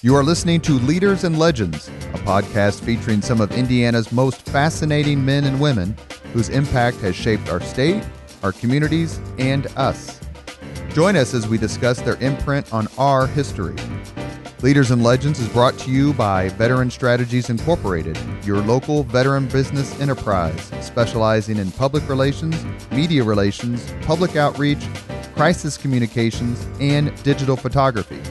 You are listening to Leaders and Legends, a podcast featuring some of Indiana's most fascinating men and women whose impact has shaped our state, our communities, and us. Join us as we discuss their imprint on our history. Leaders and Legends is brought to you by Veteran Strategies Incorporated, your local veteran business enterprise specializing in public relations, media relations, public outreach, crisis communications, and digital photography.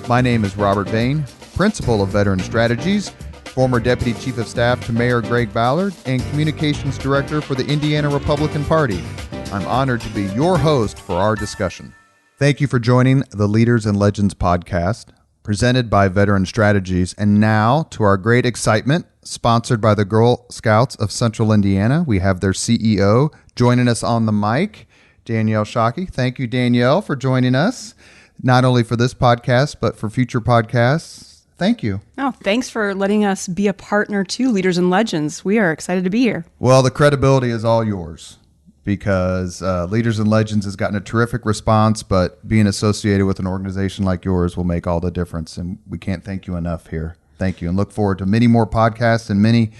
My name is Robert Bain, Principal of Veteran Strategies, former Deputy Chief of Staff to Mayor Greg Ballard, and Communications Director for the Indiana Republican Party. I'm honored to be your host for our discussion. Thank you for joining the Leaders and Legends podcast, presented by Veteran Strategies, and now, to our great excitement, sponsored by the Girl Scouts of Central Indiana, we have their CEO joining us on the mic, Danielle Shockey. Thank you, Danielle, for joining us, not only for this podcast, but for future podcasts. Thank you. Oh, thanks for letting us be a partner to Leaders and Legends. We are excited to be here. Well, the credibility is all yours because Leaders and Legends has gotten a terrific response, but being associated with an organization like yours will make all the difference, and we can't thank you enough here. Thank you, and look forward to many more podcasts and many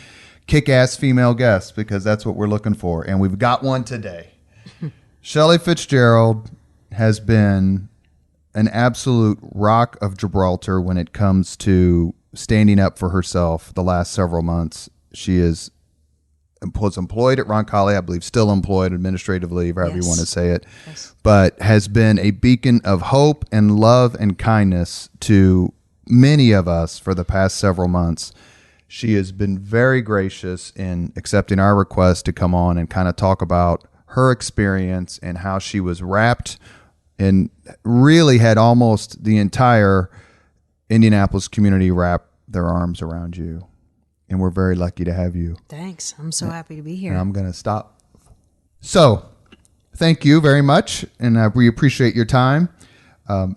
kick-ass female guests because that's what we're looking for, and we've got one today. Shelly Fitzgerald has been an absolute rock of Gibraltar when it comes to standing up for herself the last several months. She was employed at Roncalli, I believe still employed administratively, however you want to say it, but has been a beacon of hope and love and kindness to many of us for the past several months. She has been very gracious in accepting our request to come on and kind of talk about her experience and how she was wrapped and really had almost the entire Indianapolis community wrap their arms around you. And we're very lucky to have you. Thanks. I'm so happy to be here. And I'm going to stop. So, thank you very much, and we appreciate your time.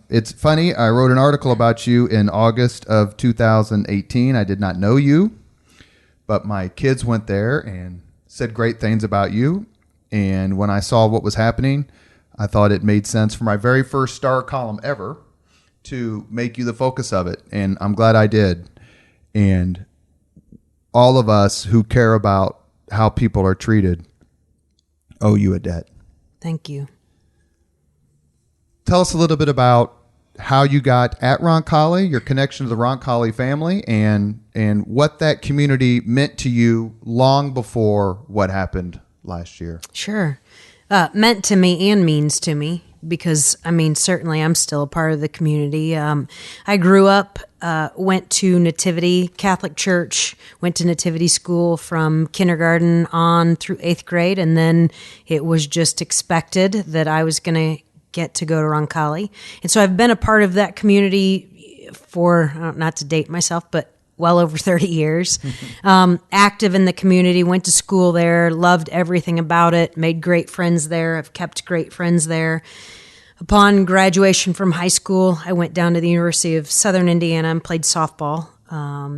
It's funny, I wrote an article about you in August of 2018. I did not know you, but my kids went there and said great things about you. And when I saw what was happening, I thought it made sense for my very first star column ever to make you the focus of it. And I'm glad I did. And all of us who care about how people are treated owe you a debt. Thank you. Tell us a little bit about how you got at Roncalli, your connection to the Roncalli family, and what that community meant to you long before what happened last year. Sure. Meant to me and means to me because, I mean, certainly I'm still a part of the community. I grew up, went to Nativity Catholic Church, went to Nativity School from kindergarten on through 8th grade, and then it was just expected that I was going to get to go to Roncalli. And so I've been a part of that community for, not to date myself, but well over 30 years, active in the community, went to school there, loved everything about it, made great friends there. I've kept great friends there. Upon graduation from high school, I went down to the University of Southern Indiana and played softball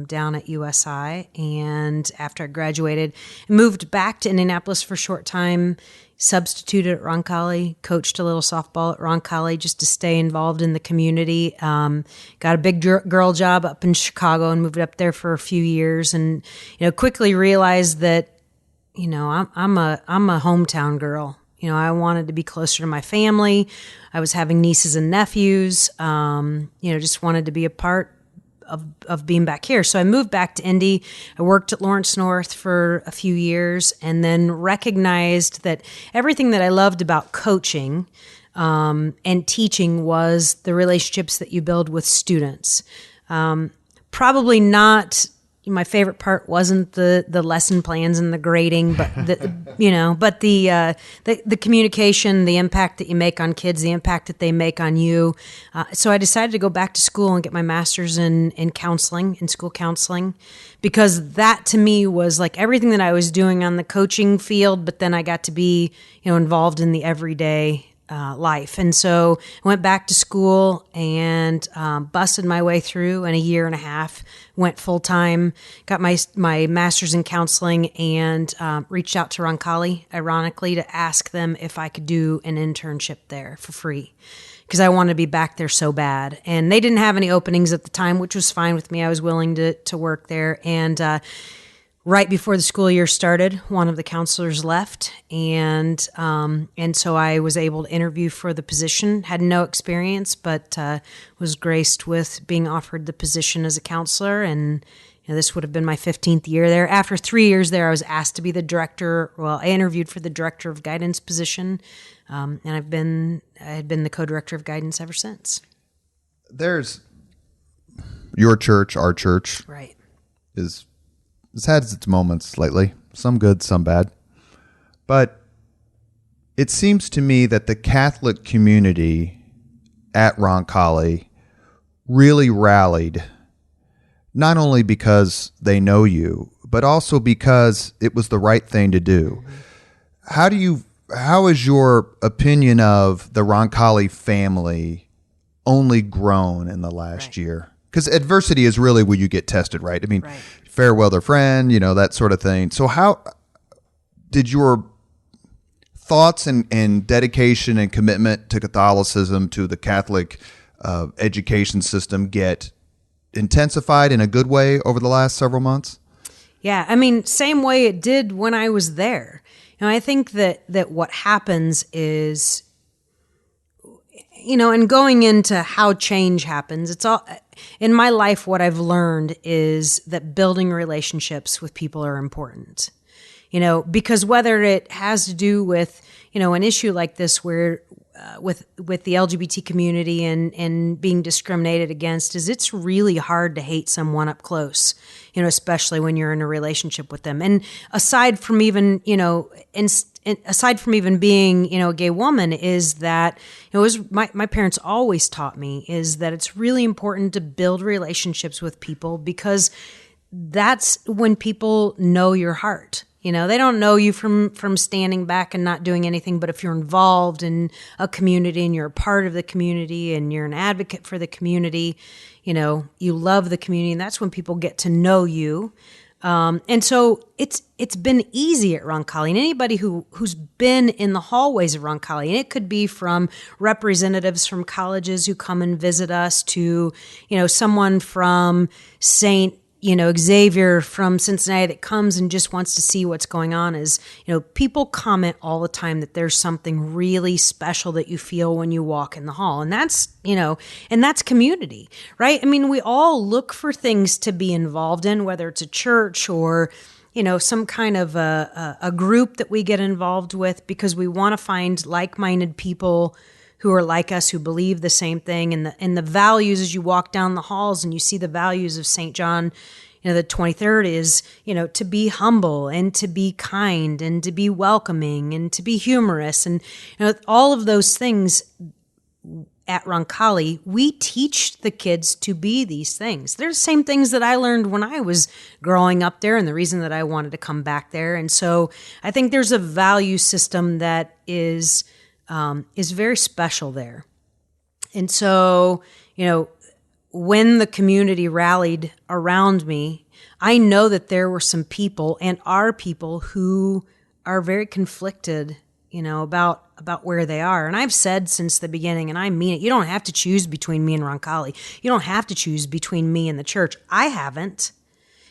down at USI. And after I graduated, I moved back to Indianapolis for a short time, substituted at Roncalli, coached a little softball at Roncalli just to stay involved in the community. Got a big girl job up in Chicago and moved up there for a few years, and quickly realized that I'm a hometown girl. I wanted to be closer to my family. I was having nieces and nephews. Just wanted to be a part of being back here. So I moved back to Indy. I worked at Lawrence North for a few years and then recognized that everything that I loved about coaching and teaching was the relationships that you build with students. Probably not, my favorite part wasn't the lesson plans and the grading, but the communication, the impact that you make on kids, the impact that they make on you. So I decided to go back to school and get my master's in counseling, in school counseling, because that to me was like everything that I was doing on the coaching field, but then I got to be, involved in the everyday life. And so I went back to school and busted my way through in a year and a half, went full-time, got my master's in counseling, and reached out to Roncalli, ironically, to ask them if I could do an internship there for free. because I wanted to be back there so bad. And they didn't have any openings at the time, which was fine with me. I was willing to work there. And right before the school year started, one of the counselors left, and so I was able to interview for the position. Had no experience, but was graced with being offered the position as a counselor. And this would have been my 15th year there. After 3 years there, I was asked to be the director. Well, I interviewed for the director of guidance position, and I had been the co-director of guidance ever since. There's your church, our church, right? It's had its moments lately, some good, some bad. But it seems to me that the Catholic community at Roncalli really rallied, not only because they know you, but also because it was the right thing to do. How is your opinion of the Roncalli family only grown in the last year? Because adversity is really where you get tested, right? I mean, fair weather friend, that sort of thing. So how did your thoughts and dedication and commitment to Catholicism, to the Catholic education system, get intensified in a good way over the last several months? Yeah, I mean, same way it did when I was there. I think that what happens is, and going into how change happens, it's all in my life. What I've learned is that building relationships with people are important, because whether it has to do with, an issue like this where with the LGBT community and being discriminated against, is it's really hard to hate someone up close, especially when you're in a relationship with them. And aside from even, aside from even being, a gay woman, is that, it was my parents always taught me is that it's really important to build relationships with people, because that's when people know your heart. They don't know you from standing back and not doing anything, but if you're involved in a community and you're a part of the community and you're an advocate for the community, you love the community, and that's when people get to know you. And so it's been easy at Roncalli, and anybody who's been in the hallways of Roncalli, and it could be from representatives from colleges who come and visit us to, someone from St. Xavier from Cincinnati that comes and just wants to see what's going on, is, people comment all the time that there's something really special that you feel when you walk in the hall. And that's, and that's community, right? I mean, we all look for things to be involved in, whether it's a church or, some kind of a group that we get involved with, because we want to find like-minded people who are like us, who believe the same thing, and the values as you walk down the halls and you see the values of St. John, the 23rd is, to be humble and to be kind and to be welcoming and to be humorous, and all of those things at Roncalli, we teach the kids to be these things. They're the same things that I learned when I was growing up there, and the reason that I wanted to come back there. And so I think there's a value system that is very special there. And so, when the community rallied around me, I know that there were some people and are people who are very conflicted, about where they are. And I've said since the beginning, and I mean it, you don't have to choose between me and Roncalli. You don't have to choose between me and the church. I haven't.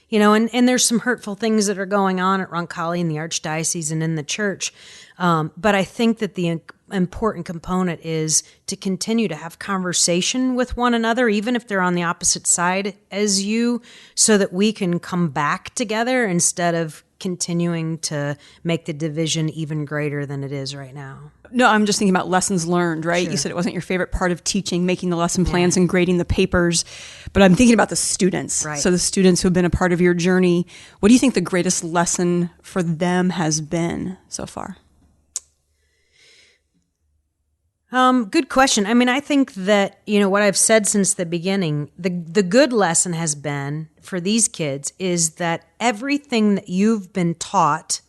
And there's some hurtful things that are going on at Roncalli in the Archdiocese and in the church. But I think that the important component is to continue to have conversation with one another, even if they're on the opposite side as you, so that we can come back together instead of continuing to make the division even greater than it is right now. No, I'm just thinking about lessons learned, right? Sure. You said it wasn't your favorite part of teaching, making the lesson plans and grading the papers, but I'm thinking about the students. Right. So the students who have been a part of your journey, what do you think the greatest lesson for them has been so far? Good question. I mean, I think that, what I've said since the beginning, the good lesson has been for these kids is that everything that you've been taught,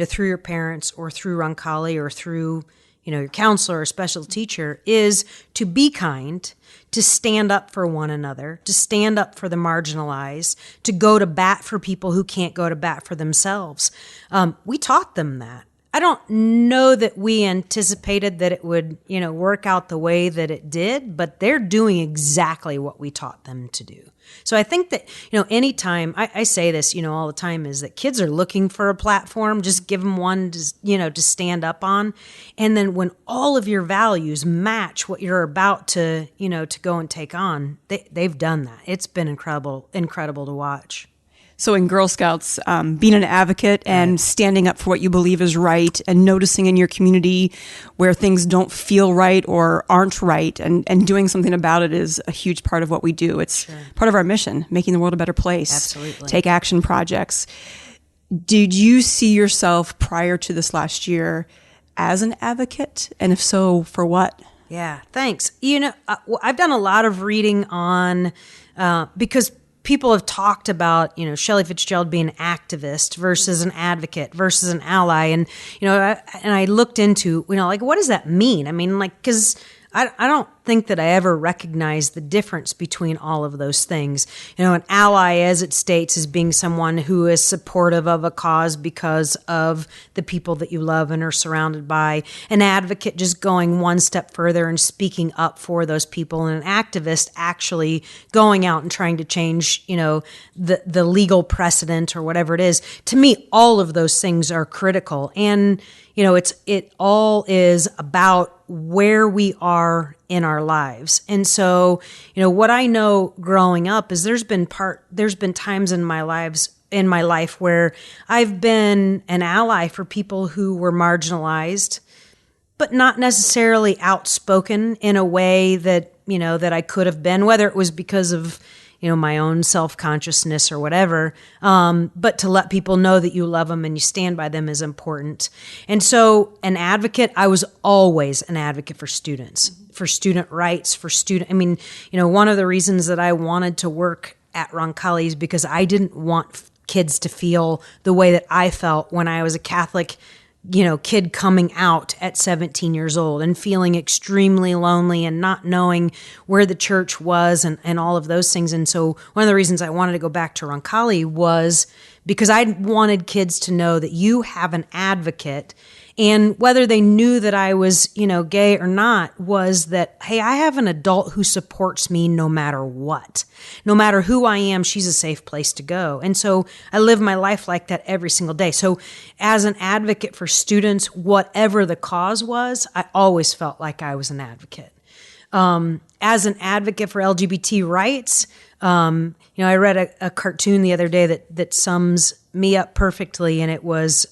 through your parents or through Roncalli or through, your counselor or special teacher, is to be kind, to stand up for one another, to stand up for the marginalized, to go to bat for people who can't go to bat for themselves. We taught them that. I don't know that we anticipated that it would, work out the way that it did, but they're doing exactly what we taught them to do. So I think that, anytime I say this, all the time, is that kids are looking for a platform, just give them one to stand up on. And then when all of your values match what you're about to go and take on, they've done that. It's been incredible to watch. So in Girl Scouts, being an advocate and standing up for what you believe is right, and noticing in your community where things don't feel right or aren't right, and doing something about it is a huge part of what we do. It's part of our mission, making the world a better place. Absolutely. Take action projects. Did you see yourself prior to this last year as an advocate? And if so, for what? Yeah, thanks. I've done a lot of reading on, because people have talked about, Shelly Fitzgerald being an activist versus an advocate versus an ally. And, I looked into, what does that mean? I mean, because I don't think that I ever recognized the difference between all of those things. An ally, as it states, is being someone who is supportive of a cause because of the people that you love and are surrounded by. An advocate, just going one step further and speaking up for those people. And an activist, actually going out and trying to change, the legal precedent or whatever it is. To me, all of those things are critical. And, it all is about where we are in our lives. And so, what I know growing up is there's been times in my life where I've been an ally for people who were marginalized, but not necessarily outspoken in a way that, that I could have been, whether it was because of, my own self-consciousness or whatever. But to let people know that you love them and you stand by them is important. And so an advocate, I was always an advocate for students, for student rights, one of the reasons that I wanted to work at Roncalli is because I didn't want kids to feel the way that I felt when I was a Catholic kid coming out at 17 years old and feeling extremely lonely and not knowing where the church was and all of those things. And so one of the reasons I wanted to go back to Roncalli was because I wanted kids to know that you have an advocate. And whether they knew that I was, gay or not, was that, hey, I have an adult who supports me no matter what. No matter who I am, she's a safe place to go. And so I live my life like that every single day. So as an advocate for students, whatever the cause was, I always felt like I was an advocate. As an advocate for LGBT rights, I read a cartoon the other day that sums me up perfectly, and it was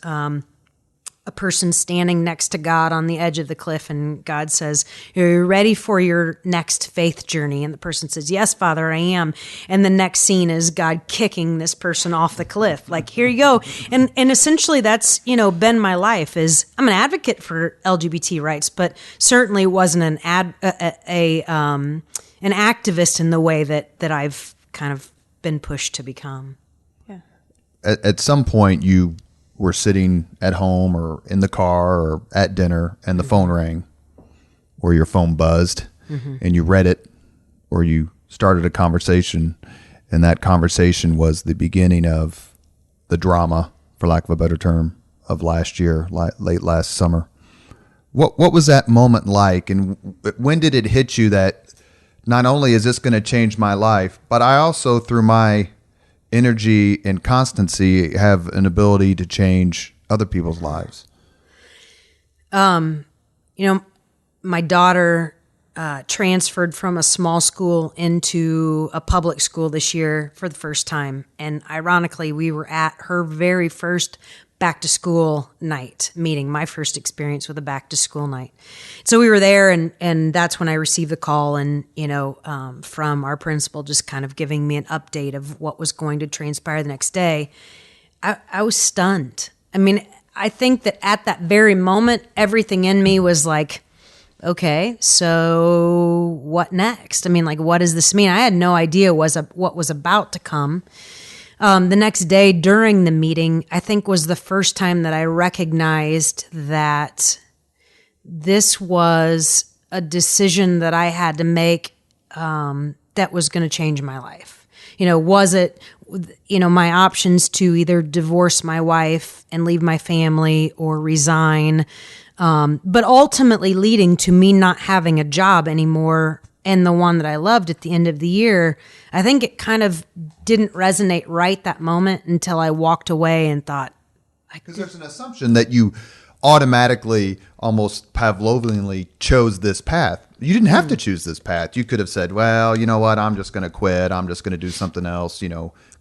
a person standing next to God on the edge of the cliff, and God says, "Are you ready for your next faith journey?" And the person says, "Yes, Father, I am." And the next scene is God kicking this person off the cliff, like, "Here you go." And essentially that's, been my life. Is I'm an advocate for LGBT rights, but certainly wasn't an activist in the way that I've kind of been pushed to become. Yeah. At some point, you were sitting at home or in the car or at dinner, and the phone rang, or your phone buzzed, and you read it, or you started a conversation, and that conversation was the beginning of the drama, for lack of a better term, of last year, late last summer. What was that moment like, and when did it hit you that not only is this going to change my life, but I also, through my energy and constancy, have an ability to change other people's lives? My daughter transferred from a small school into a public school this year for the first time. And ironically, we were at her very first back to school night meeting, my first experience with a back to school night. So we were there, and that's when I received the call, and, from our principal just kind of giving me an update of what was going to transpire the next day. I was stunned. I mean, I think that at that very moment, everything in me was like, okay, so what next? I mean, what does this mean? I had no idea what was about to come. The next day during the meeting, I think was the first time that I recognized that this was a decision that I had to make, that that was going to change my life? Was it, my options to either divorce my wife and leave my family or resign, but ultimately leading to me not having a job anymore and the one that I loved at the end of the year. I think it kind of didn't resonate right that moment until I walked away and thought. Because there's an assumption that you automatically, almost Pavlovianly, chose this path. You didn't have to choose this path. You could have said, well, you know what, I'm just going to quit. I'm just going to do something else,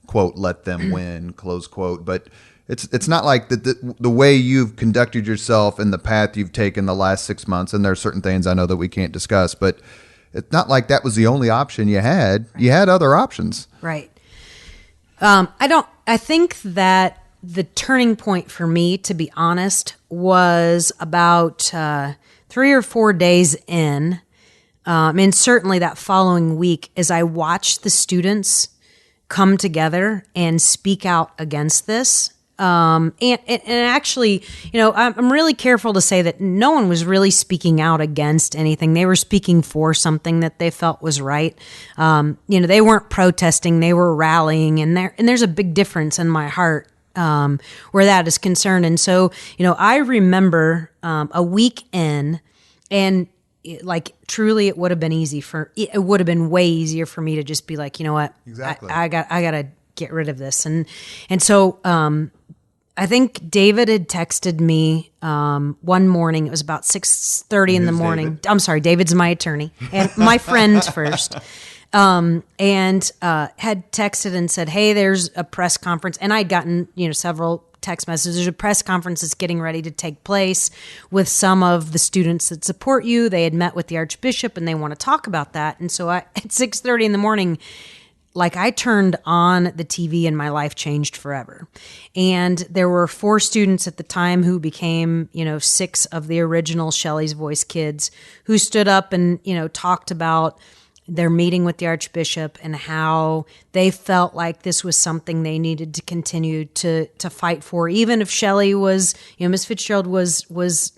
quote, let them win, close quote. But it's not like the way you've conducted yourself and the path you've taken the last 6 months, and there are certain things I know that we can't discuss, but it's not like that was the only option you had. You had other options. Right. I think that the turning point for me, to be honest, was about 3 or 4 days in. And certainly that following week, as I watched the students come together and speak out against this. And actually, I'm really careful to say that no one was really speaking out against anything. They were speaking for something that they felt was right. They weren't protesting; they were rallying, and there's a big difference in my heart where that is concerned. And so, I remember a week in, and truly, it would have been way easier for me to just be like, you know what, exactly, I got to get rid of this, and so. I think David had texted me one morning. It was about 6:30 in the morning. David? I'm sorry, David's my attorney and my friend first. And had texted and said, "Hey, there's a press conference." And I'd gotten several text messages. There's a press conference that's getting ready to take place with some of the students that support you. They had met with the Archbishop and they want to talk about that. And so at 6:30 in the morning. I turned on the TV and my life changed forever. And there were 4 students at the time who became, 6 of the original Shelly's Voice kids who stood up and, talked about their meeting with the Archbishop and how they felt like this was something they needed to continue to fight for. Even if Shelly was, Miss Fitzgerald was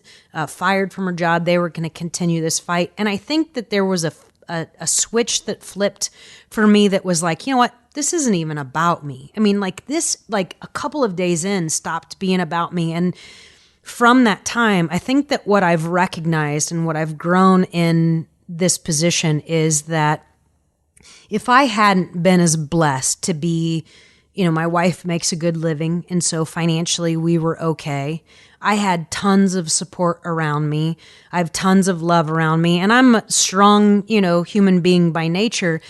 fired from her job, they were going to continue this fight. And I think that there was a switch that flipped for me that was like, you know what, this isn't even about me. I mean, this, a couple of days in, stopped being about me. And from that time, I think that what I've recognized and what I've grown in this position is that if I hadn't been as blessed to be, my wife makes a good living, and so financially we were okay. I had tons of support around me. I have tons of love around me, and I'm a strong, human being by nature.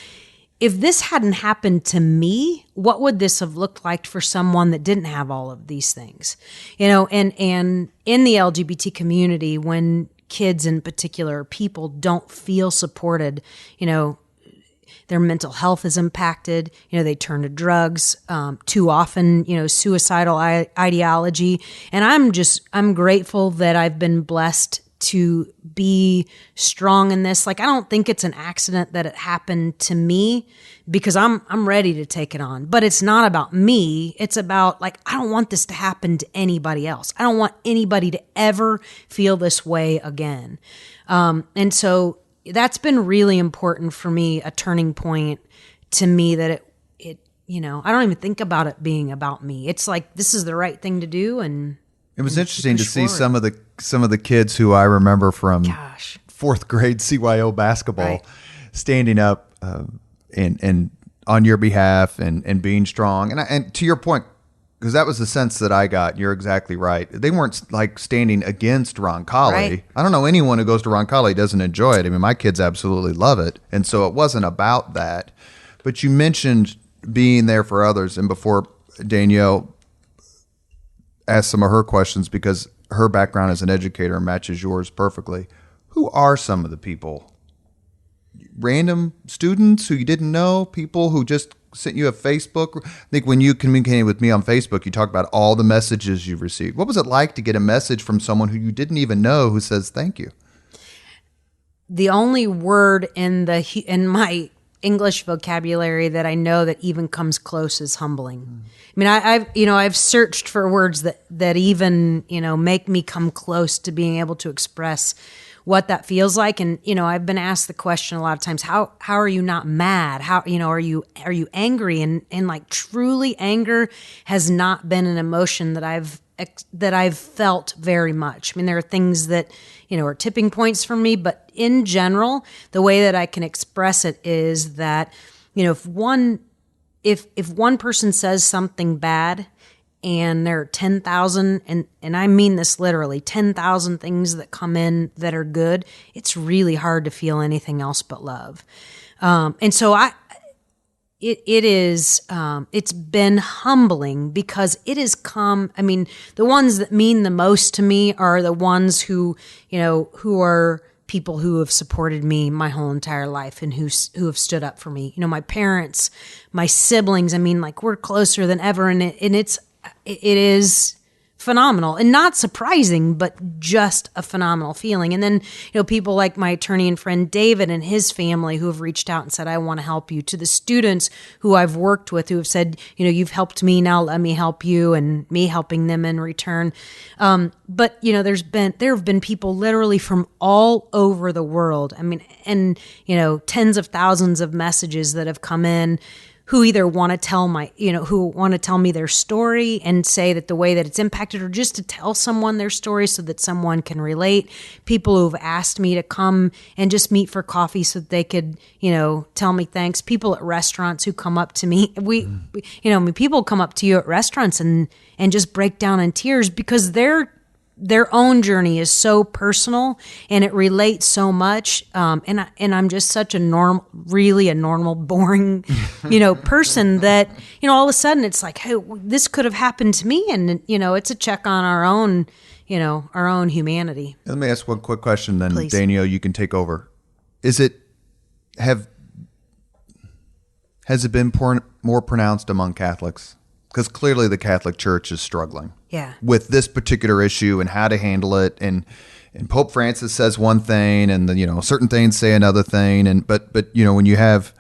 If this hadn't happened to me, what would this have looked like for someone that didn't have all of these things? And in the LGBT community, when kids in particular, people don't feel supported, their mental health is impacted. They turn to drugs, too often, suicidal ideology. And I'm grateful that I've been blessed to be strong in this. I don't think it's an accident that it happened to me because I'm ready to take it on. But it's not about me. It's about I don't want this to happen to anybody else. I don't want anybody to ever feel this way again. And so that's been really important for me, a turning point to me that it I don't even think about it being about me. It's this is the right thing to do. And it was interesting to see some of the kids who I remember from 4th grade CYO basketball right. standing up and on your behalf and being strong. And to your point, because that was the sense that I got. You're exactly right. They weren't standing against Roncalli. Right. I don't know anyone who goes to Roncalli doesn't enjoy it. I mean, my kids absolutely love it. And so it wasn't about that. But you mentioned being there for others. And before Danielle asked some of her questions, because her background as an educator matches yours perfectly, who are some of the people? Random students who you didn't know? People who just sent you a Facebook? I think when you communicated with me on Facebook, you talked about all the messages you've received. What was it like to get a message from someone who you didn't even know who says thank you? The only word in my English vocabulary that I know that even comes close is humbling. I mean, I've searched for words that even make me come close to being able to express what that feels like. And, I've been asked the question a lot of times, how are you not mad? How, are you angry? And like truly anger has not been an emotion that I've felt very much. I mean, there are things that, are tipping points for me, but in general, the way that I can express it is that, if one person says something bad and there are 10,000, and I mean this literally, 10,000 things that come in that are good, it's really hard to feel anything else but love. And so it's been humbling because it has come, the ones that mean the most to me are the ones who are people who have supported me my whole entire life and who have stood up for me. My parents, my siblings, we're closer than ever, and it is phenomenal and not surprising, but just a phenomenal feeling. And then, people like my attorney and friend David and his family who have reached out and said, I want to help you, to the students who I've worked with who have said, you've helped me, now let me help you, and me helping them in return. But there have been people literally from all over the world. And tens of thousands of messages that have come in who either want to tell me their story and say that the way that it's impacted, or just to tell someone their story so that someone can relate. People who've asked me to come and just meet for coffee so that they could, tell me thanks. People at restaurants who come up to me. People come up to you at restaurants and just break down in tears because their own journey is so personal and it relates so much. And I'm just such a normal, boring, person that, all of a sudden it's like, hey, this could have happened to me. And, it's a check on our own humanity. Let me ask one quick question, then Please. Daniel, you can take over. Has it been more pronounced among Catholics? Because clearly the Catholic Church is struggling with this particular issue and how to handle it. And Pope Francis says one thing, and certain things say another thing. But when you have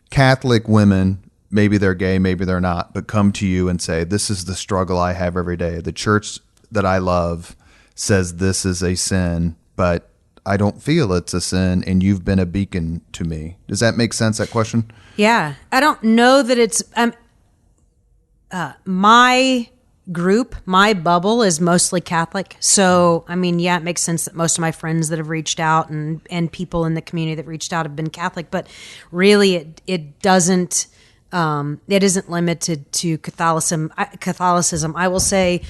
Catholic women, maybe they're gay, maybe they're not, but come to you and say, this is the struggle I have every day. The church that I love says this is a sin, but I don't feel it's a sin, and you've been a beacon to me. Does that make sense, that question? Yeah. I don't know that it's... my group, my bubble is mostly Catholic. So, it makes sense that most of my friends that have reached out and people in the community that reached out have been Catholic, but really it isn't limited to Catholicism. I will say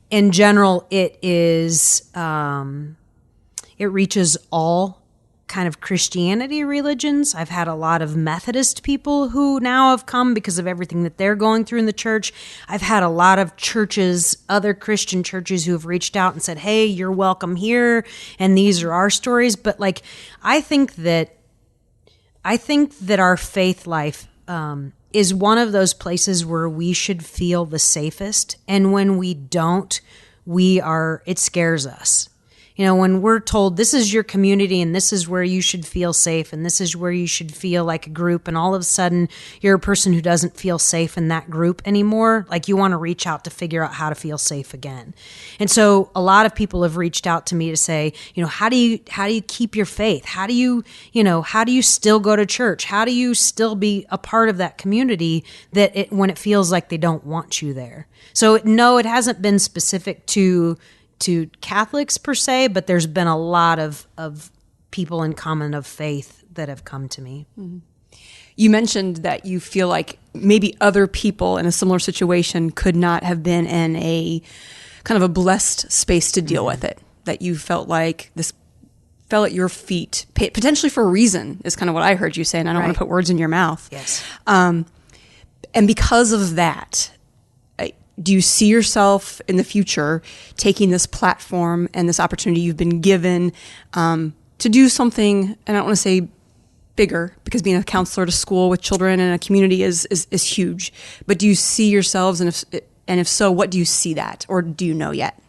in general, it is, it reaches all kind of Christianity religions. I've had a lot of Methodist people who now have come because of everything that they're going through in the church. I've had a lot of churches, other Christian churches, who have reached out and said, hey, you're welcome here, and these are our stories. But I think that our faith life is one of those places where we should feel the safest, and when we don't, it scares us. When we're told this is your community and this is where you should feel safe and this is where you should feel like a group, and all of a sudden you're a person who doesn't feel safe in that group anymore, you want to reach out to figure out how to feel safe again. And so a lot of people have reached out to me to say, how do you keep your faith? How do you still go to church? How do you still be a part of that community when it feels like they don't want you there? So no, it hasn't been specific to Catholics per se, but there's been a lot of people in common of faith that have come to me. Mm-hmm. You mentioned that you feel like maybe other people in a similar situation could not have been in a kind of a blessed space to deal with it, that you felt like this fell at your feet, potentially for a reason, is kind of what I heard you say, and I don't want to put words in your mouth. Yes. And because of that, do you see yourself in the future taking this platform and this opportunity you've been given to do something, and I don't want to say bigger, because being a counselor at a school with children and a community is huge, but do you see yourselves, and if so, what do you see that, or do you know yet?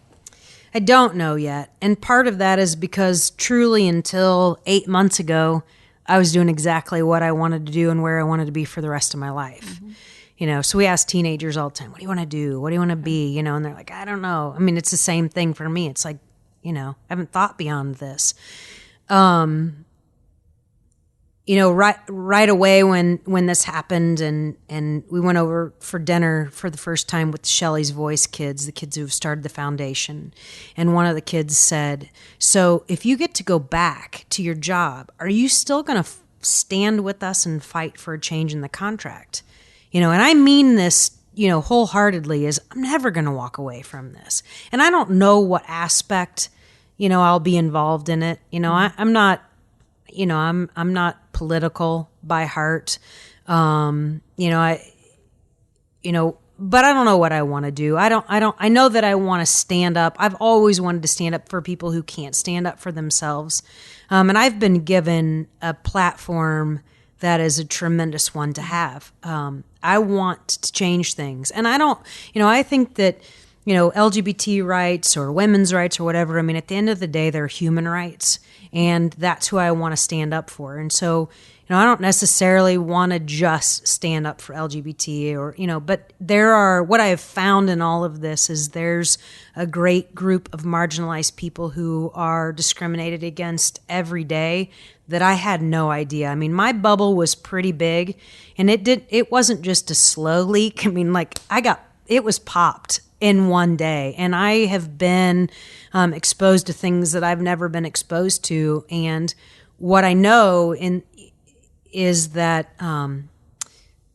I don't know yet. And part of that is because truly until 8 months ago, I was doing exactly what I wanted to do and where I wanted to be for the rest of my life. Mm-hmm. So we ask teenagers all the time, what do you want to do? What do you want to be? And they're like, I don't know. It's the same thing for me. It's like, I haven't thought beyond this. right away when this happened and we went over for dinner for the first time with the Shelly's Voice kids, the kids who've started the foundation. And one of the kids said, so if you get to go back to your job, are you still going to stand with us and fight for a change in the contract? And I mean this, wholeheartedly, is I'm never going to walk away from this. And I don't know what aspect, I'll be involved in it. I'm not, I'm not political by heart. But I don't know what I want to do. I know that I want to stand up. I've always wanted to stand up for people who can't stand up for themselves. And I've been given a platform that is a tremendous one to have. I want to change things. And I think that, LGBT rights or women's rights or whatever, at the end of the day, they're human rights. And that's who I want to stand up for. And so, I don't necessarily want to just stand up for LGBT but what I have found in all of this is there's a great group of marginalized people who are discriminated against every day that I had no idea. My bubble was pretty big, and it wasn't just a slow leak. It was popped in one day. And I have been exposed to things that I've never been exposed to. And what I know is that I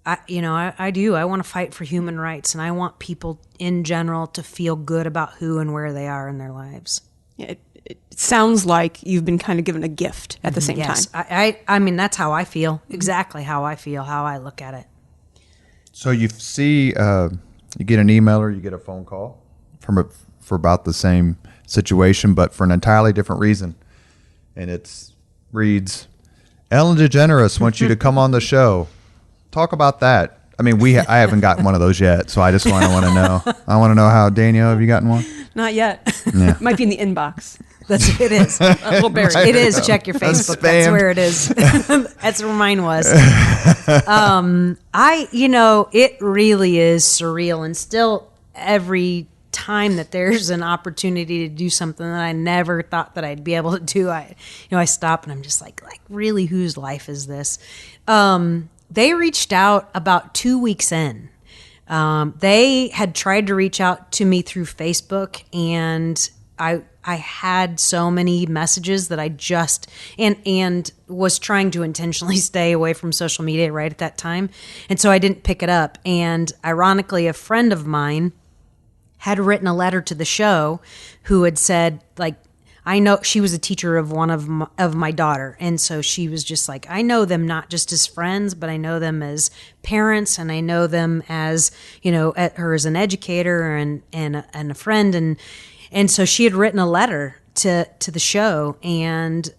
want to fight for human rights, and I want people in general to feel good about who and where they are in their lives. Yeah, it sounds like you've been kind of given a gift at the same time. That's how I feel. Exactly how I feel, how I look at it. So you see, you get an email or you get a phone call for about the same situation, but for an entirely different reason. And it reads, Ellen DeGeneres wants you to come on the show. Talk about that. I haven't gotten one of those yet, so I just want to know. I want to know how, Danielle, have you gotten one? Not yet. Yeah. Might be in the inbox. It is. A little buried. It is. Check your Facebook. That's where it is. That's where mine was. It really is surreal, and still every time that there's an opportunity to do something that I never thought that I'd be able to do, I stop and I'm just like really, whose life is this? They reached out about 2 weeks in. They had tried to reach out to me through Facebook, and I had so many messages that I just and was trying to intentionally stay away from social media right at that time. And so I didn't pick it up. And ironically, a friend of mine had written a letter to the show who had said, I know she was a teacher of one of my daughter. And so she was just like, I know them not just as friends, but I know them as parents, and I know them as, her as an educator and a friend. And so she had written a letter to the show, and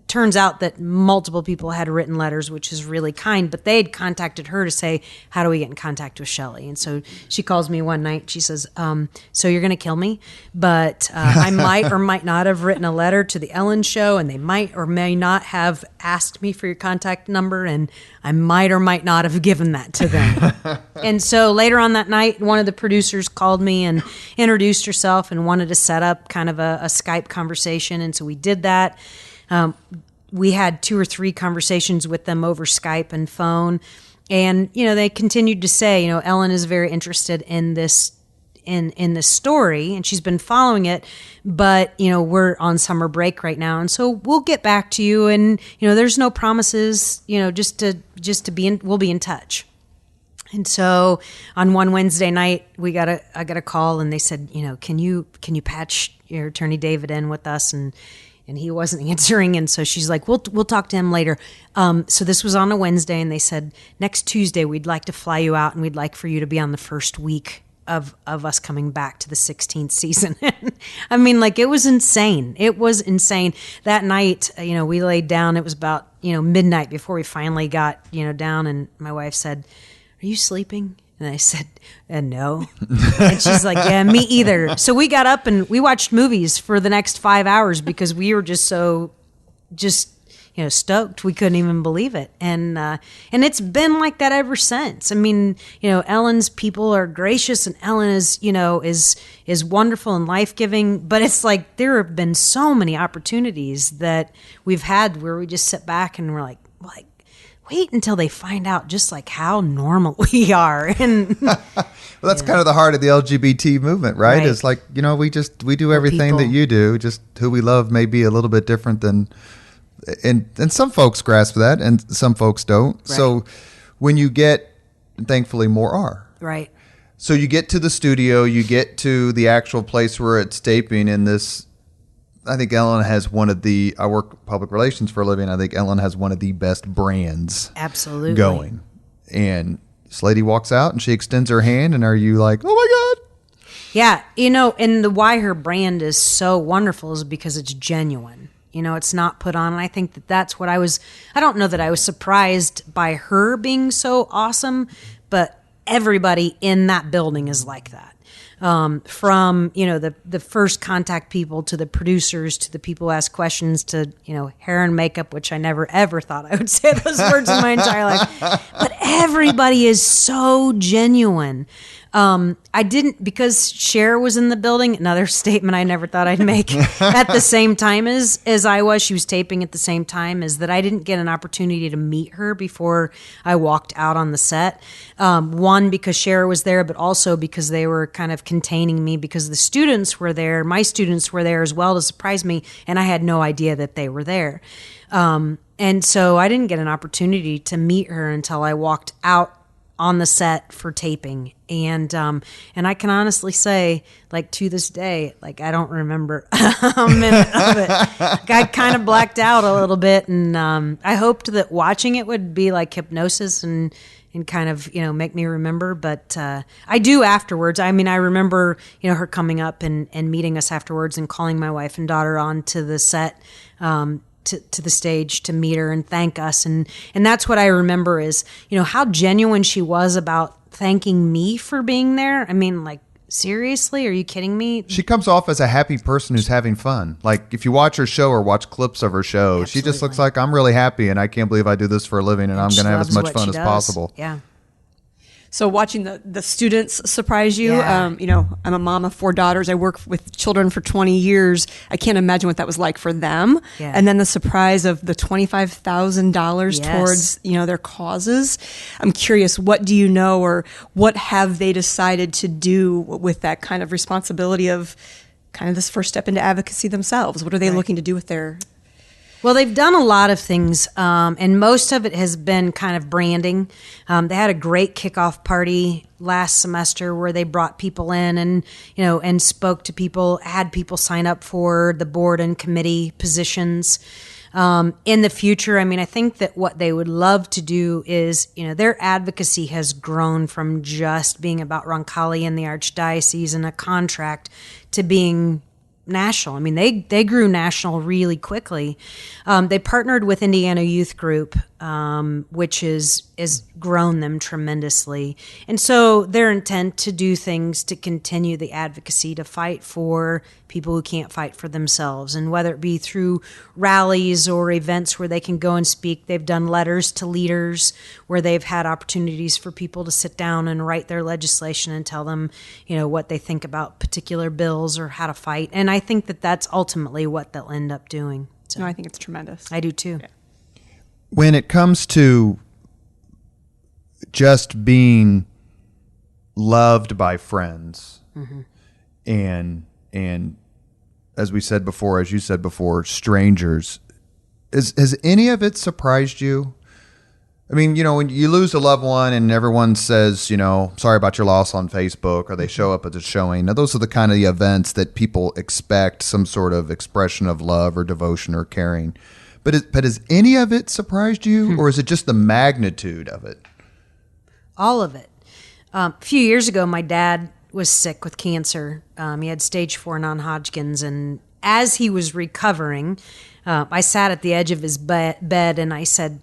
turns out that multiple people had written letters, which is really kind, but they had contacted her to say, how do we get in contact with Shelly? And so she calls me one night. She says, so you're going to kill me, but I might or might not have written a letter to the Ellen show, and they might or may not have asked me for your contact number, and I might or might not have given that to them. And so later on that night, one of the producers called me and introduced herself and wanted to set up kind of a Skype conversation. And so we did that. We had 2 or 3 conversations with them over Skype and phone. And, they continued to say, Ellen is very interested in this, in this story, and she's been following it, but, we're on summer break right now. And so we'll get back to you. And, there's no promises, just to be in, we'll be in touch. And so on one Wednesday night, I got a call, and they said, can you patch your attorney David in with us? And he wasn't answering. And so she's like, we'll talk to him later. So this was on a Wednesday, and they said, next Tuesday, we'd like to fly you out, and we'd like for you to be on the first week of us coming back to the 16th season. It was insane. It was insane. That night, we laid down. It was about, midnight before we finally got, down. And my wife said, are you sleeping? And I said, no. And she's like, yeah, me either. So we got up and we watched movies for the next 5 hours because we were just stoked. We couldn't even believe it. And it's been like that ever since. I mean, Ellen's people are gracious, and Ellen is wonderful and life-giving, but it's like there have been so many opportunities that we've had where we just sit back and we're like wait until they find out just like how normal we are. And well, that's kind of the heart of the LGBT movement, right? It's like, we do everything that you do, just who we love may be a little bit different than, and some folks grasp that and some folks don't. Right. So when you get, thankfully more are. Right. So you get to the studio, you get to the actual place where it's taping, and this, I think Ellen has I work public relations for a living. I think Ellen has one of the best brands absolutely going. And this lady walks out and she extends her hand, and are you like, oh my God? Yeah. And why her brand is so wonderful is because it's genuine. It's not put on. And I think that's what I don't know that I was surprised by her being so awesome, but everybody in that building is like that. From the first contact people to the producers to the people who ask questions to hair and makeup, which I never ever thought I would say those words in my entire life. But everybody is so genuine. I didn't, because Cher was in the building, another statement I never thought I'd make at the same time as I was. She was taping at the same time, is that I didn't get an opportunity to meet her before I walked out on the set. One, because Cher was there, but also because they were kind of containing me because the students were there. My students were there as well to surprise me, and I had no idea that they were there. And so I didn't get an opportunity to meet her until I walked out on the set for taping. And I can honestly say, like, to this day, like, I don't remember a minute of it. Like, I kind of blacked out a little bit, and I hoped that watching it would be like hypnosis and kind of, make me remember. But I do afterwards. I mean, I remember, her coming up and meeting us afterwards and calling my wife and daughter onto the set, to the stage to meet her and thank us. And that's what I remember is, how genuine she was about thanking me for being there. I mean, like, seriously, are you kidding me? She comes off as a happy person who's having fun. Like, if you watch her show or watch clips of her show, absolutely, she just looks like, I'm really happy and I can't believe I do this for a living, and I'm going to have as much fun as possible. Yeah. So watching the students surprise you, yeah. I'm a mom of 4 daughters. I work with children for 20 years. I can't imagine what that was like for them. Yeah. And then the surprise of the $25,000 yes. towards, their causes. I'm curious, what do you know, or what have they decided to do with that kind of responsibility of kind of this first step into advocacy themselves? What are they looking to do with their... Well, they've done a lot of things, and most of it has been kind of branding. They had a great kickoff party last semester where they brought people in and spoke to people, had people sign up for the board and committee positions. In the future, I mean, I think that what they would love to do is, their advocacy has grown from just being about Roncalli and the Archdiocese and a contract to being national. I mean, they grew national really quickly. They partnered with Indiana Youth Group, which has grown them tremendously. And so their intent to do things to continue the advocacy, to fight for people who can't fight for themselves. And whether it be through rallies or events where they can go and speak, they've done letters to leaders where they've had opportunities for people to sit down and write their legislation and tell them, what they think about particular bills or how to fight. And I think that that's ultimately what they'll end up doing. So No, I think it's tremendous. I do too. Yeah. When it comes to just being loved by friends, mm-hmm. and as we said before, as you said before, strangers, has any of it surprised you? I mean, when you lose a loved one and everyone says, sorry about your loss on Facebook, or they show up at the showing. Now, those are the kind of events that people expect some sort of expression of love or devotion or caring. But has any of it surprised you, or is it just the magnitude of it? All of it. A few years ago, my dad was sick with cancer. He had stage 4 non-Hodgkin's, and as he was recovering, I sat at the edge of his bed and I said,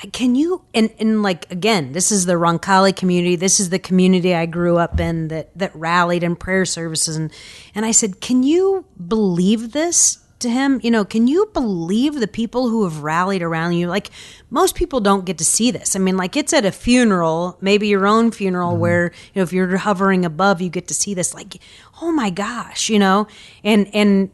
like, can you, and like, again, this is the Roncalli community. This is the community I grew up in that rallied in prayer services. And I said, can you believe this? to him, can you believe the people who have rallied around you? Like, most people don't get to see this. I mean, like, it's at a funeral, maybe your own funeral, where, if you're hovering above, you get to see this, like, oh my gosh, and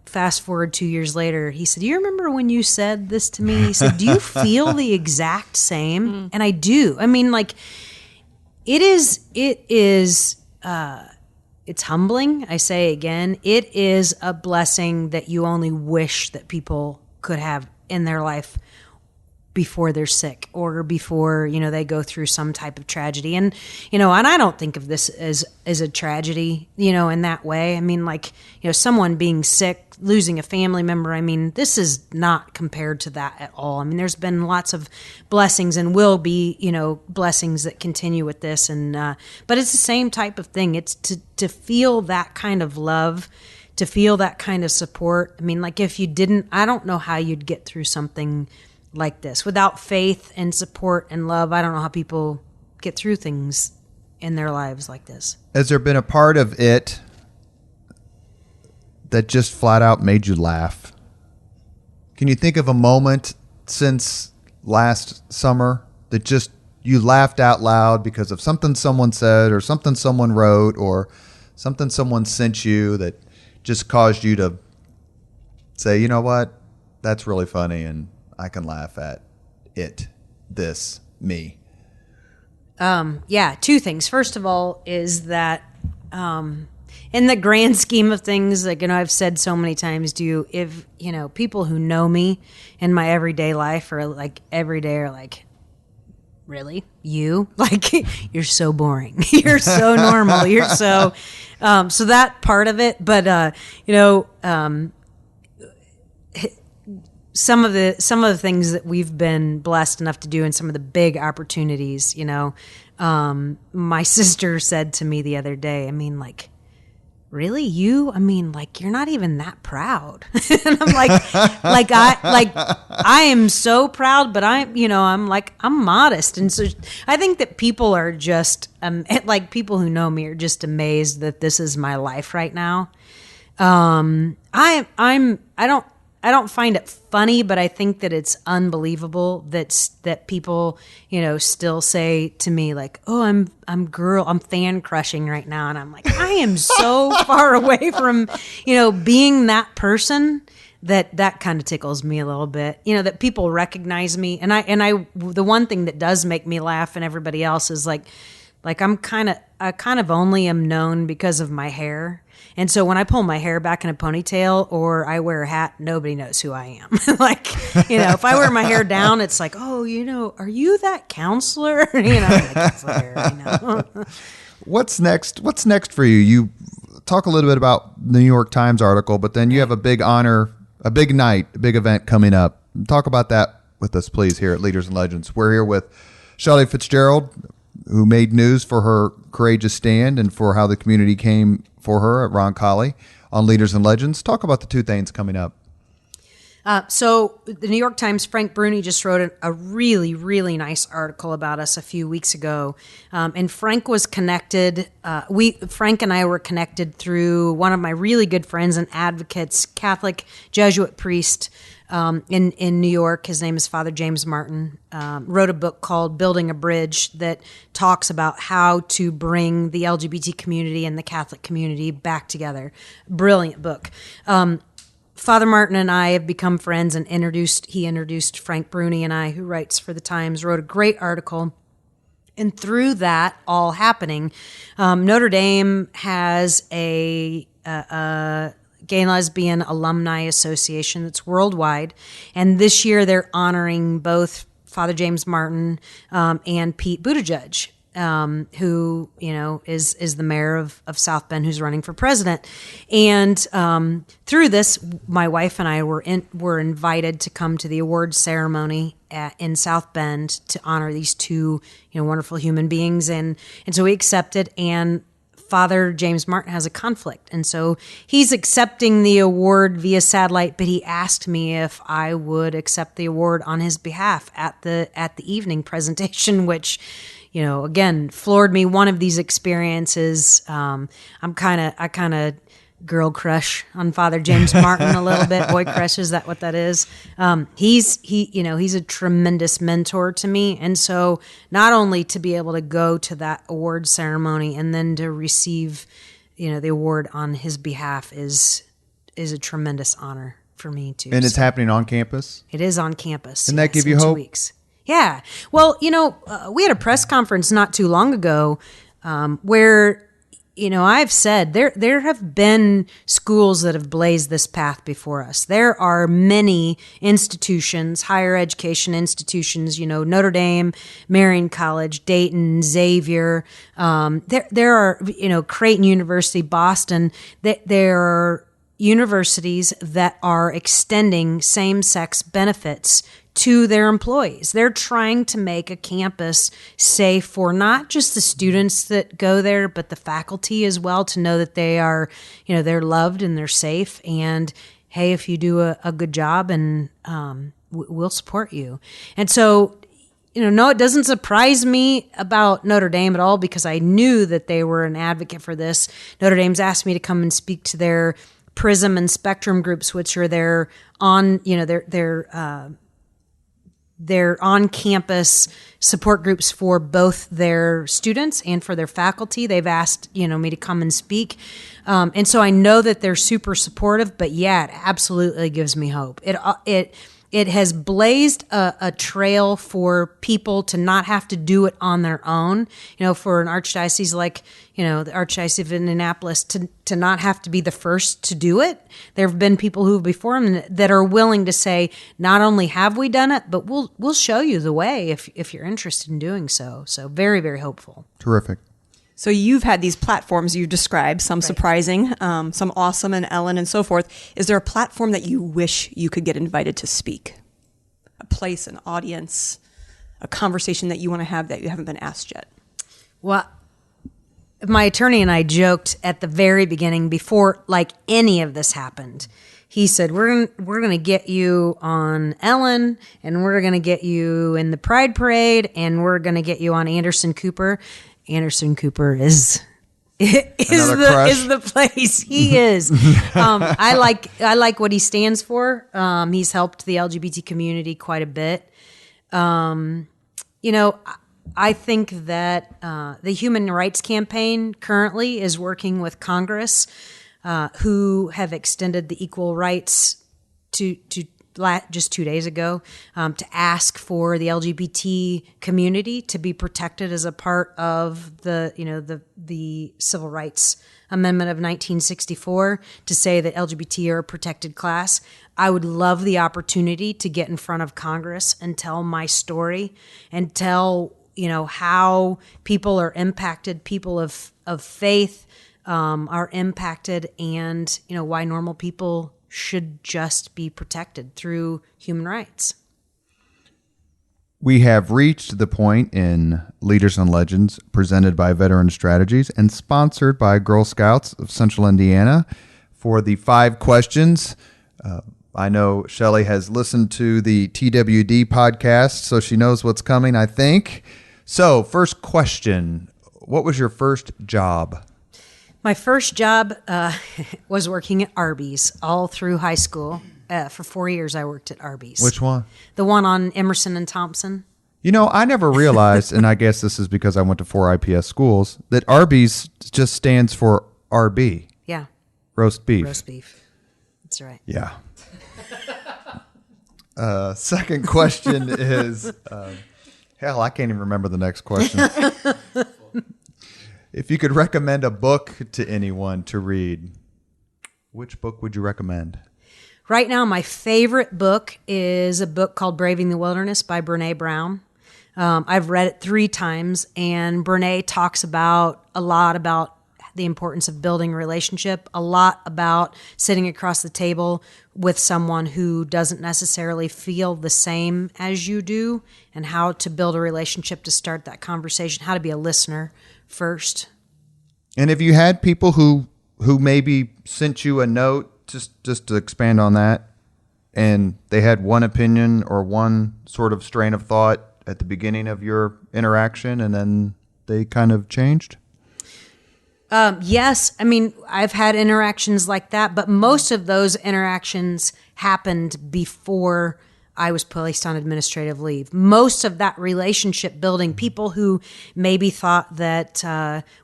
fast forward 2 years later, he said, do you remember when you said this to me? He said, do you feel the exact same? And I do. I mean, like, it's humbling. I say again, it is a blessing that you only wish that people could have in their life before they're sick or before, they go through some type of tragedy. And, and I don't think of this as a tragedy, in that way. I mean, like, someone being sick, losing a family member. I mean, this is not compared to that at all. I mean, there's been lots of blessings and will be, blessings that continue with this. And, but it's the same type of thing. It's to feel that kind of love, to feel that kind of support. I mean, like, if you didn't, I don't know how you'd get through something like this without faith and support and love. I don't know how people get through things in their lives like this. Has there been a part of it that just flat out made you laugh? Can you think of a moment since last summer that just you laughed out loud because of something someone said or something someone wrote or something someone sent you that just caused you to say, you know what, that's really funny and I can laugh at it, this, me? Yeah, two things. First of all is that in the grand scheme of things, like, I've said so many times, if people who know me in my everyday life are like every day are like, really? You? Like, you're so boring. You're so normal. You're so that part of it. But, some of the things that we've been blessed enough to do and some of the big opportunities, my sister said to me the other day, I mean, like, really, you? I mean, like, you're not even that proud. And I'm I am so proud, but I'm modest. And so I think that people are just, like, people who know me are just amazed that this is my life right now. I don't find it funny, but I think that it's unbelievable that people, still say to me like, "Oh, I'm fan crushing right now," and I'm like, I am so far away from, being that person that kind of tickles me a little bit. That people recognize me, and I the one thing that does make me laugh and everybody else is like I kind of only am known because of my hair. And so when I pull my hair back in a ponytail or I wear a hat, nobody knows who I am. Like, if I wear my hair down, it's like, oh, are you that counselor? What's next? What's next for you? You talk a little bit about the New York Times article, but then you have a big honor, a big night, a big event coming up. Talk about that with us, please, here at Leaders and Legends. We're here with Shelly Fitzgerald, who made news for her courageous stand and for how the community came for her at Roncalli on Leaders and Legends. Talk about the two things coming up. So the New York Times, Frank Bruni just wrote a really, really nice article about us a few weeks ago. And Frank was connected. Frank and I were connected through one of my really good friends and advocates, Catholic Jesuit priest in New York. His name is Father James Martin. Wrote a book called Building a Bridge that talks about how to bring the LGBT community and the Catholic community back together. Brilliant book. Father Martin and I have become friends and he introduced Frank Bruni and I, who writes for the Times, wrote a great article. And through that all happening, Notre Dame has a Gay and Lesbian Alumni Association that's worldwide. And this year they're honoring both Father James Martin and Pete Buttigieg, who, is the mayor of South Bend, who's running for president. And through this, my wife and I were invited to come to the awards ceremony in South Bend to honor these two, wonderful human beings. And so we accepted, and Father James Martin has a conflict. And so he's accepting the award via satellite, but he asked me if I would accept the award on his behalf at the evening presentation, which, again, floored me. One of these experiences, I kind of girl crush on Father James Martin a little bit. Boy crush, is that what that is? He's a tremendous mentor to me. And so not only to be able to go to that award ceremony and then to receive, the award on his behalf is a tremendous honor for me too. And it's happening on campus? It is on campus. And that give you hope? 2 weeks. Yeah. Well, we had a press conference not too long ago where, I've said there have been schools that have blazed this path before us. There are many institutions, higher education institutions, Notre Dame, Marian College, Dayton, Xavier. There are, Creighton University, Boston. There are universities that are extending same-sex benefits to their employees. They're trying to make a campus safe for not just the students that go there, but the faculty as well, to know that they are, they're loved and they're safe. And hey, if you do a good job, and we'll support you. And so, no, it doesn't surprise me about Notre Dame at all, because I knew that they were an advocate for this. Notre Dame's asked me to come and speak to their Prism and Spectrum groups, which are their on-campus support groups for both their students and for their faculty. They've asked, me to come and speak. And so I know that they're super supportive, but yeah, it absolutely gives me hope. It has blazed a trail for people to not have to do it on their own. For an archdiocese like, the Archdiocese of Indianapolis to not have to be the first to do it. There have been people who before them that are willing to say, not only have we done it, but we'll show you the way if you're interested in doing so. So very, very hopeful. Terrific. So you've had these platforms you've described, some surprising, some awesome, and Ellen and so forth. Is there a platform that you wish you could get invited to speak? A place, an audience, a conversation that you want to have that you haven't been asked yet? Well, my attorney and I joked at the very beginning, before any of this happened. He said, we're going to get you on Ellen, and we're going to get you in the Pride Parade, and we're going to get you on Anderson Cooper. Anderson Cooper is the place. He is. I like what he stands for. He's helped the LGBT community quite a bit. I think that the Human Rights Campaign currently is working with Congress, who have extended the equal rights to just 2 days ago, to ask for the LGBT community to be protected as a part of the Civil Rights Amendment of 1964, to say that LGBT are a protected class. I would love the opportunity to get in front of Congress and tell my story, and tell how people are impacted, people of faith are impacted, and why normal people should just be protected through human rights. We have reached the point in Leaders and Legends, presented by Veteran Strategies and sponsored by Girl Scouts of Central Indiana, for the 5 questions. I know Shelly has listened to the TWD podcast, so she knows what's coming, I think. So, first question, what was your first job? My first job was working at Arby's all through high school. For 4 years, I worked at Arby's. Which one? The one on Emerson and Thompson. I never realized, and I guess this is because I went to 4 IPS schools, that Arby's just stands for RB. Yeah. Roast beef. Roast beef. That's right. Yeah. Second question is, hell, I can't even remember the next question. If you could recommend a book to anyone to read, which book would you recommend? Right now, my favorite book is a book called Braving the Wilderness by Brene Brown. I've read it 3 times, and Brene talks a lot about the importance of building a relationship, a lot about sitting across the table with someone who doesn't necessarily feel the same as you do, and how to build a relationship to start that conversation, how to be a listener first. And if you had people who maybe sent you a note, just to expand on that, and they had one opinion or one sort of strain of thought at the beginning of your interaction, and then they kind of changed? Yes. I mean, I've had interactions like that, but most of those interactions happened before I was placed on administrative leave. Most of that relationship building, people who maybe thought that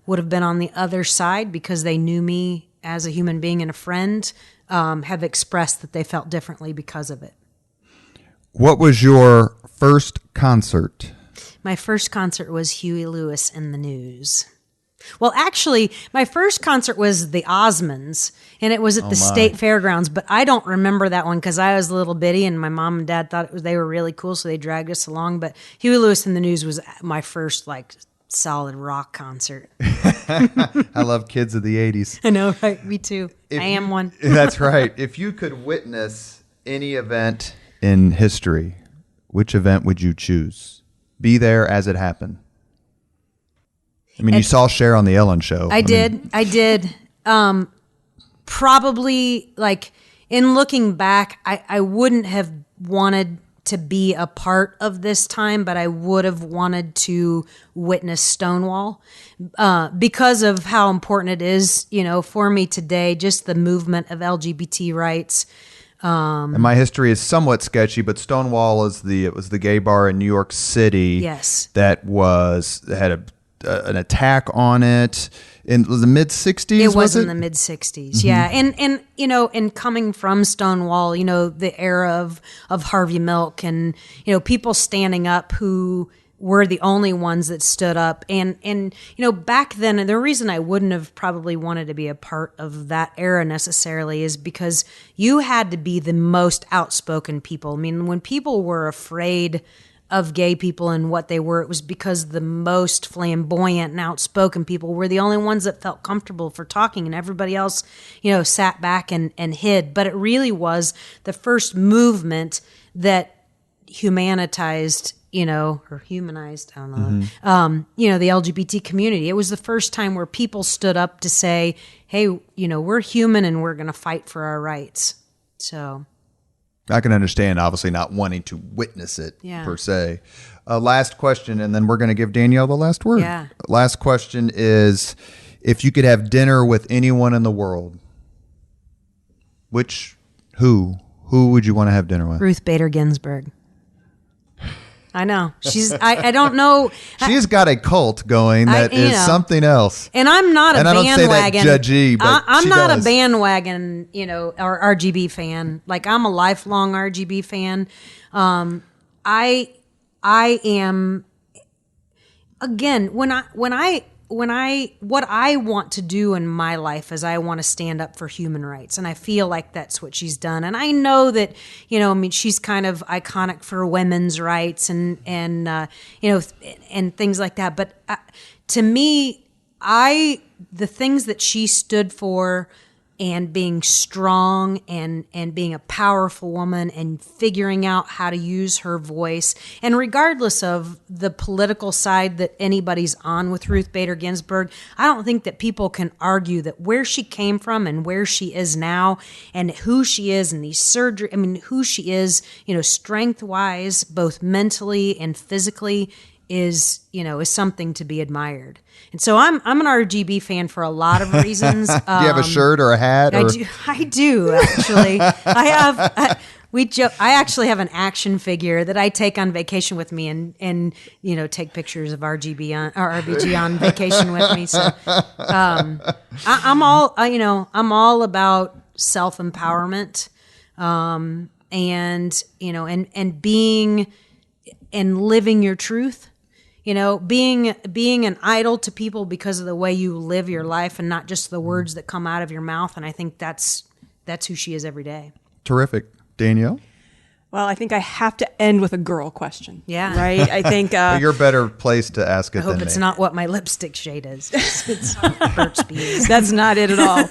would have been on the other side because they knew me as a human being and a friend, have expressed that they felt differently because of it. What was your first concert? My first concert was Huey Lewis and the News. Well, actually, my first concert was the Osmonds, and it was at the State Fairgrounds, but I don't remember that one because I was a little bitty, and my mom and dad thought they were really cool, so they dragged us along. But Huey Lewis and the News was my first, solid rock concert. I love kids of the 80s. I know, right? Me too. I am one. That's right. If you could witness any event in history, which event would you choose? Be there as it happened. I mean, you saw Cher on the Ellen Show. I did. Probably, in looking back, I wouldn't have wanted to be a part of this time, but I would have wanted to witness Stonewall because of how important it is, for me today, just the movement of LGBT rights. And my history is somewhat sketchy, but Stonewall was the gay bar in New York City. Yes. That had an attack on it in the mid 60s. It was in the mid 60s. Mm-hmm. Yeah. And coming from Stonewall, the era of Harvey Milk and, people standing up who were the only ones that stood up. And back then, and the reason I wouldn't have probably wanted to be a part of that era necessarily is because you had to be the most outspoken people. I mean, when people were afraid of gay people and what they were, it was because the most flamboyant and outspoken people were the only ones that felt comfortable for talking, and everybody else, sat back and hid. But it really was the first movement that humanized, or humanized, I don't know, Mm-hmm. The LGBT community. It was the first time where people stood up to say, hey, we're human and we're going to fight for our rights. So I can understand, obviously, not wanting to witness it per se. Last question, and then we're going to give Danielle the last word. Yeah. Last question is, if you could have dinner with anyone in the world, who would you want to have dinner with? Ruth Bader Ginsburg. I know. I don't know. She's got a cult going that is something else. And I'm not a bandwagon. I don't say that judgy, but I'm not a bandwagon, or RGB fan. I'm a lifelong RGB fan. I am, again, what I want to do in my life is I want to stand up for human rights. And I feel like that's what she's done. And I know that, she's kind of iconic for women's rights and things like that. But to me, the things that she stood for, and being strong and being a powerful woman and figuring out how to use her voice. And regardless of the political side that anybody's on with Ruth Bader Ginsburg, I don't think that people can argue that where she came from and where she is now and who she is and who she is, strength-wise, both mentally and physically, is something to be admired. And so I'm an RGB fan for a lot of reasons. Do you have a shirt or a hat? I do actually. I actually have an action figure that I take on vacation with me and take pictures of RBG on vacation with me. So I'm all about self-empowerment and being and living your truth. Being an idol to people because of the way you live your life and not just the words that come out of your mouth. And I think that's who she is every day. Terrific. Danielle? Well, I think I have to end with a girl question. Yeah. Right? I think... you're better placed to ask it than me. I hope it's not what my lipstick shade is. It's Burt's Bees. That's not it at all.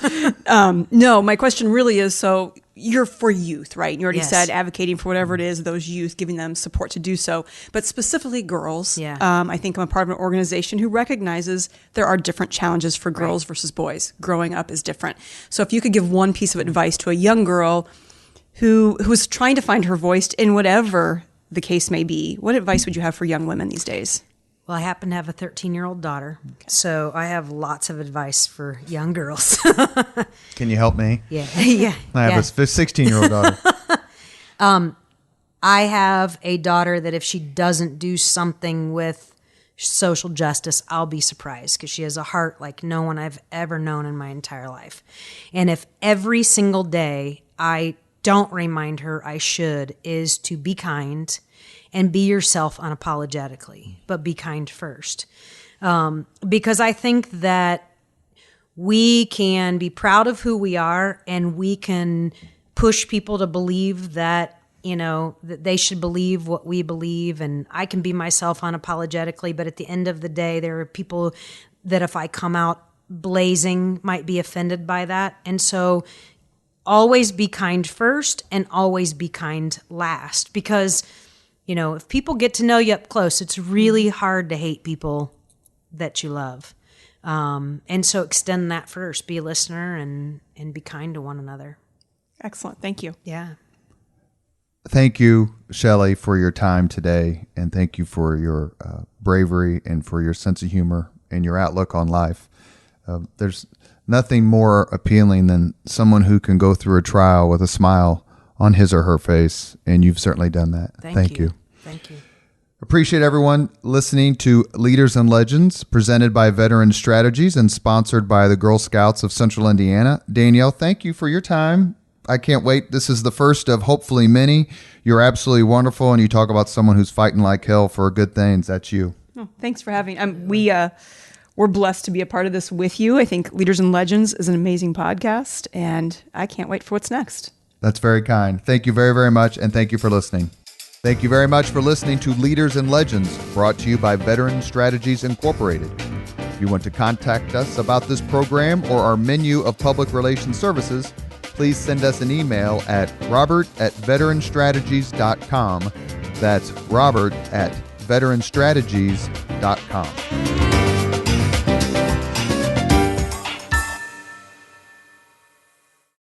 No, my question really is, so you're for youth, right? You already said advocating for whatever it is, those youth, giving them support to do so. But specifically girls, I think I'm a part of an organization who recognizes there are different challenges for girls versus boys. Growing up is different. So if you could give one piece of advice to a young girl who is trying to find her voice in whatever the case may be, what advice would you have for young women these days? Well, I happen to have a 13-year-old daughter, so I have lots of advice for young girls. Can you help me? Yeah. Yeah. I have a 16-year-old daughter. I have a daughter that if she doesn't do something with social justice, I'll be surprised because she has a heart like no one I've ever known in my entire life. And if every single day I don't remind her I should, is to be kind and be yourself unapologetically, but be kind first. Because I think that we can be proud of who we are and we can push people to believe that, that they should believe what we believe. And I can be myself unapologetically, but at the end of the day, there are people that if I come out blazing might be offended by that. And so always be kind first and always be kind last, because if people get to know you up close, it's really hard to hate people that you love. And so extend that first. Be a listener and be kind to one another. Excellent. Thank you. Yeah. Thank you, Shelly, for your time today. And thank you for your bravery and for your sense of humor and your outlook on life. There's nothing more appealing than someone who can go through a trial with a smile on his or her face, and you've certainly done that. Thank you. Thank you. Appreciate everyone listening to Leaders and Legends, presented by Veteran Strategies and sponsored by the Girl Scouts of Central Indiana. Danielle, thank you for your time. I can't wait. This is the first of hopefully many. You're absolutely wonderful, and you talk about someone who's fighting like hell for good things. That's you. Oh, thanks for having me. We're blessed to be a part of this with you. I think Leaders and Legends is an amazing podcast, and I can't wait for what's next. That's very kind. Thank you very, very much, and thank you for listening. Thank you very much for listening to Leaders and Legends, brought to you by Veteran Strategies Incorporated. If you want to contact us about this program or our menu of public relations services, please send us an email at robert@veteranstrategies.com. That's robert@veteranstrategies.com.